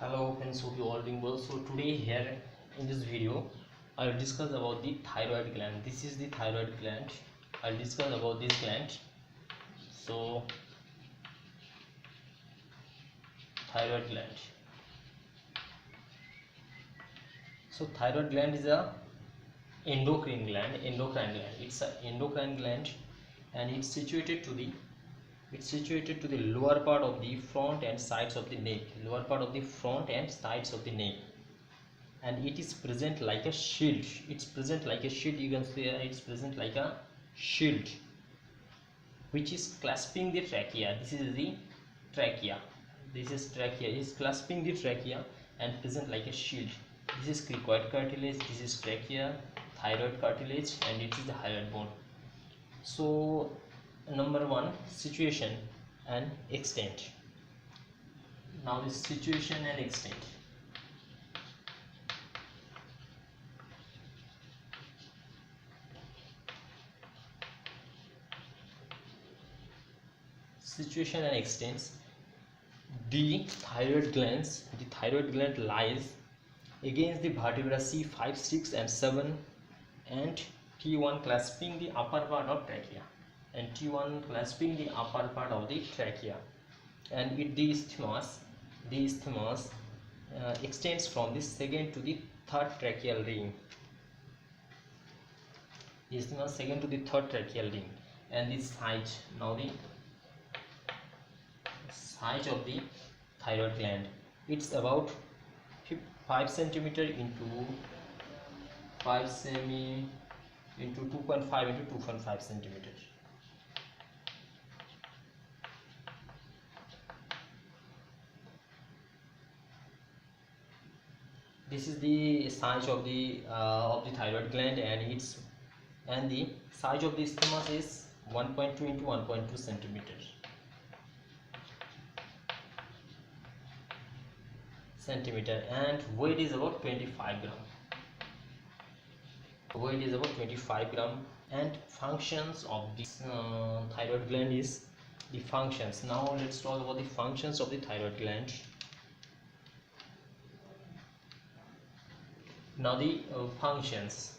Hello friends, hope you all doing well. So today here in this video I will discuss about the thyroid gland. This is the thyroid gland. I'll discuss about this gland. So thyroid gland. So thyroid gland is a endocrine gland. It's an endocrine gland and it's situated to the lower part of the front and sides of the neck. And it is present like a shield. You can say it's present like a shield which is clasping the trachea. This is the trachea. It is clasping the trachea and present like a shield. This is cricoid cartilage, this is trachea, thyroid cartilage, and it is the hyoid bone. So number one, situation and extent. Now this situation and extent. Situation and extents. The thyroid gland lies against the vertebra C5, 6 and 7 and T1 clasping the upper part of trachea and the isthmus extends from the second to the third tracheal ring. And the size. Now the size of the thyroid gland, it's about 5 centimeter into 5 semi into 2.5 into 2.5 centimeters. This is the size of the thyroid gland, and the size of the isthmus is 1.2 into 1.2 centimeters. And weight is about 25 gram. And functions of this thyroid gland is the functions. Now let's talk about the functions of the thyroid gland. Now the functions.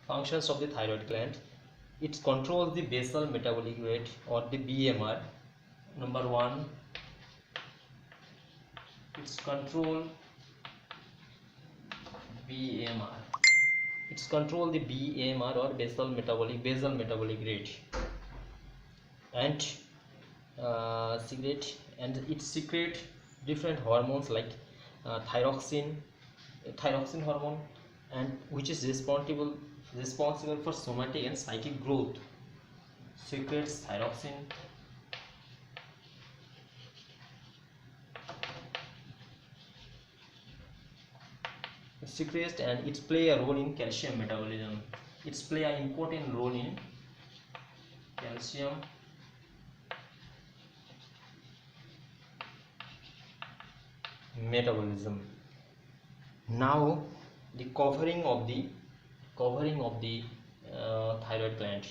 Functions of the thyroid gland. It controls the basal metabolic rate, or the BMR. Number one, it's control BMR. It's control the BMR or basal metabolic rate, and it secrete different hormones like thyroxine hormone, and which is responsible for somatic and psychic growth. Secretes thyroxine. And it play a role in calcium metabolism. It's play an important role in calcium metabolism. Now the covering of the thyroid gland.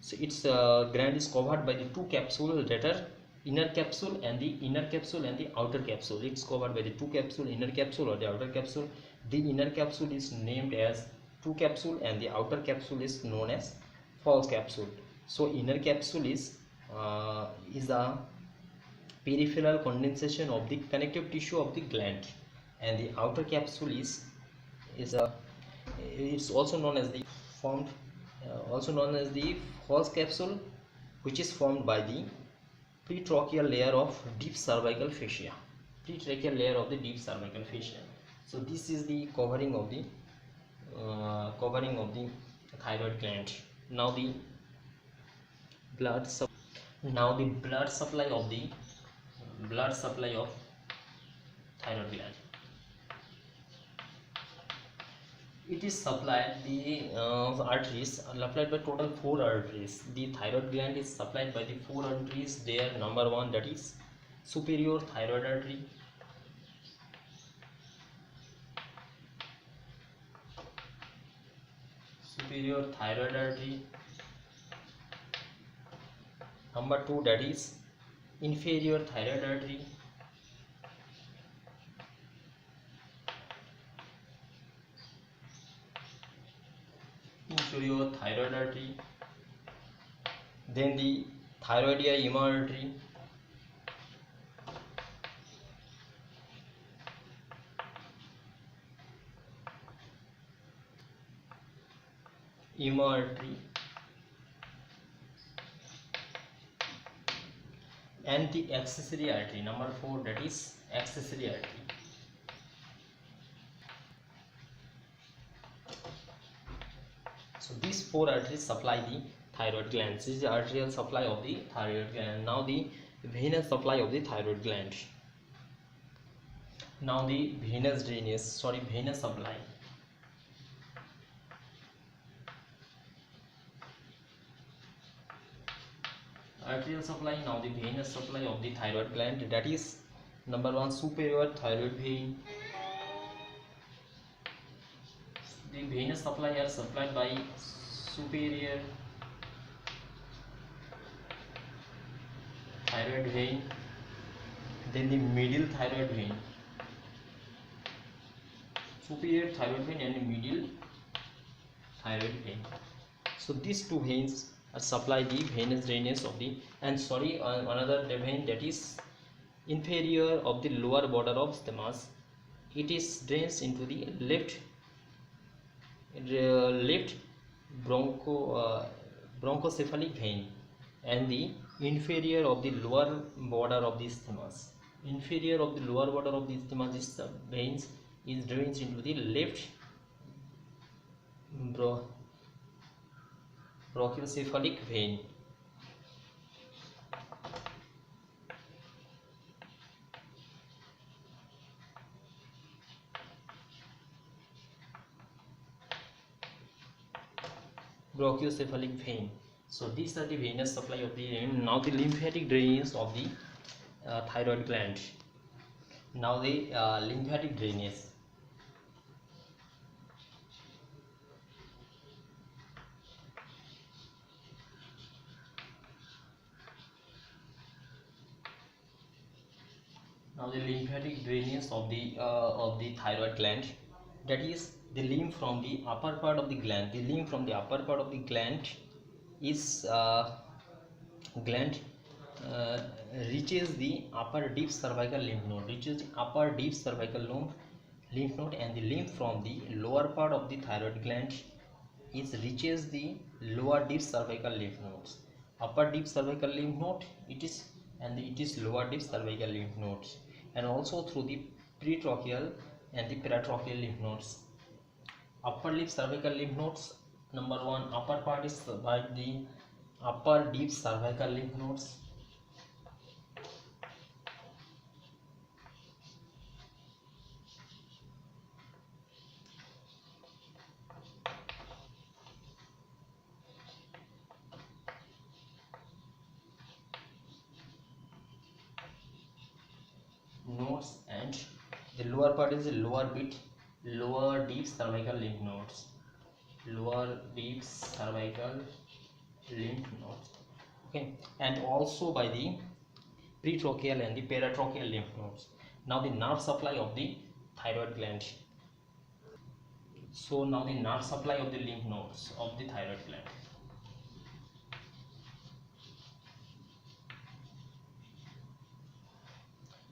So its gland is covered by the two capsules that are inner capsule and the outer capsule. It's covered by the two capsule, inner capsule or the outer capsule. The inner capsule is named as true capsule and the outer capsule is known as false capsule. So inner capsule is a peripheral condensation of the connective tissue of the gland, and the outer capsule it's also known as the false capsule, which is formed by the pretracheal layer of deep cervical fascia. So this is the covering of the thyroid gland. Now the blood supply of thyroid gland. It is supplied arteries are supplied by total 4 arteries. The thyroid gland is supplied by the 4 arteries. There, number one, that is superior thyroid artery. Number 2, that is inferior thyroid artery. Inferior thyroid artery. Then the thyroidea ema artery. Ema artery. And the accessory artery. Number 4, that is accessory artery. So these 4 arteries supply the thyroid gland. This is the arterial supply of the thyroid gland. Now the venous supply of the thyroid gland. Now the venous supply. Arterial supply. Now the venous supply of the thyroid gland, that is number 1, superior thyroid vein. The venous supply are supplied by superior thyroid vein, then the middle thyroid vein. Superior thyroid vein and the middle thyroid vein. So these 2 veins supply the venous drainage of the, and another vein, that is inferior of the lower border of stomach. It is drains into the left bronchocephalic vein, and the inferior of the lower border of the isthmus. Inferior of the lower border of the isthmus veins is drains into the left brachiocephalic vein. Brachiocephalic vein. So these are the venous supply of the vein. Now the lymphatic drainage of the thyroid gland. Now the lymphatic drainage. Now the lymphatic drainage of the thyroid gland, that is the lymph from the upper part of the gland. The lymph from the upper part of the gland is reaches the upper deep cervical lymph node. Reaches the upper deep cervical lymph node, and the lymph from the lower part of the thyroid gland reaches the lower deep cervical lymph nodes. Upper deep cervical lymph node it is lower deep cervical lymph nodes, and also through the pretracheal and the paratracheal lymph nodes. Upper deep cervical lymph nodes, number 1, upper part is by the upper deep cervical lymph nodes. Nodes, and the lower part is the lower deep cervical lymph nodes. Lower deep cervical lymph nodes. Okay, and also by the pretracheal and the paratracheal lymph nodes. Now the nerve supply of the thyroid gland. So now the nerve supply of the lymph nodes of the thyroid gland.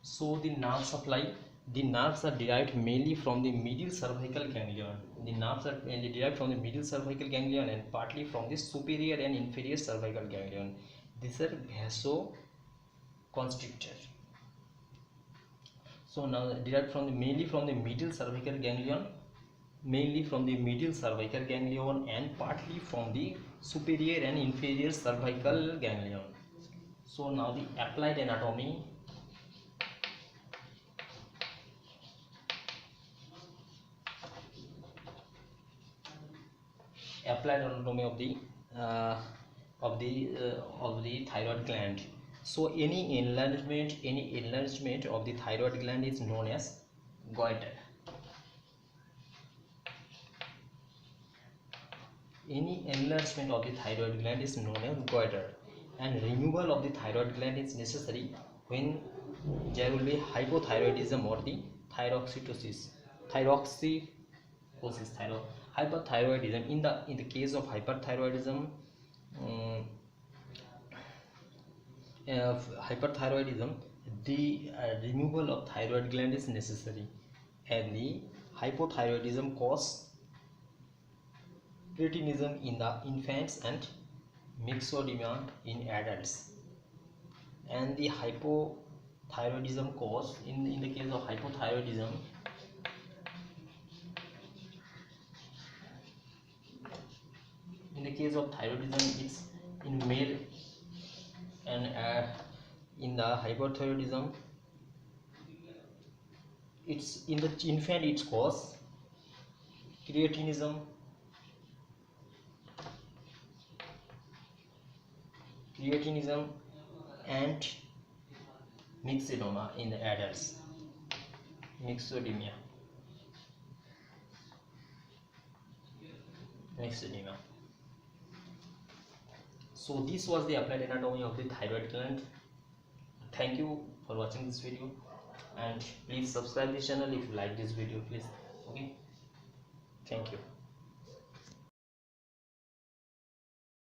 So the nerve supply, the nerves are derived mainly from the medial cervical ganglion. The nerves are mainly derived from the medial cervical ganglion and partly from the superior and inferior cervical ganglion. These are vasoconstrictor. So now derived from mainly from the medial cervical ganglion, and partly from the superior and inferior cervical ganglion. So now the applied anatomy. Applied anatomy of the thyroid gland. So any enlargement of the thyroid gland is known as goiter. Any enlargement of the thyroid gland is known as goiter. and removal of the thyroid gland is necessary when there will be hypothyroidism or the thyroxitosis, hyperthyroidism. In the case of hyperthyroidism, um, hyperthyroidism, the removal of thyroid gland is necessary, and the hypothyroidism cause cretinism in the infants and myxedema in adults. And the hypothyroidism cause, in the case of hypothyroidism, in the case of thyroidism, it's in male, and in the hypothyroidism, it's in the infant, it's cause creatinism and myxedema in the adults, myxedema. So this was the applied anatomy of the thyroid gland. Thank you for watching this video, and please subscribe this channel if you like this video, please. Okay, thank you.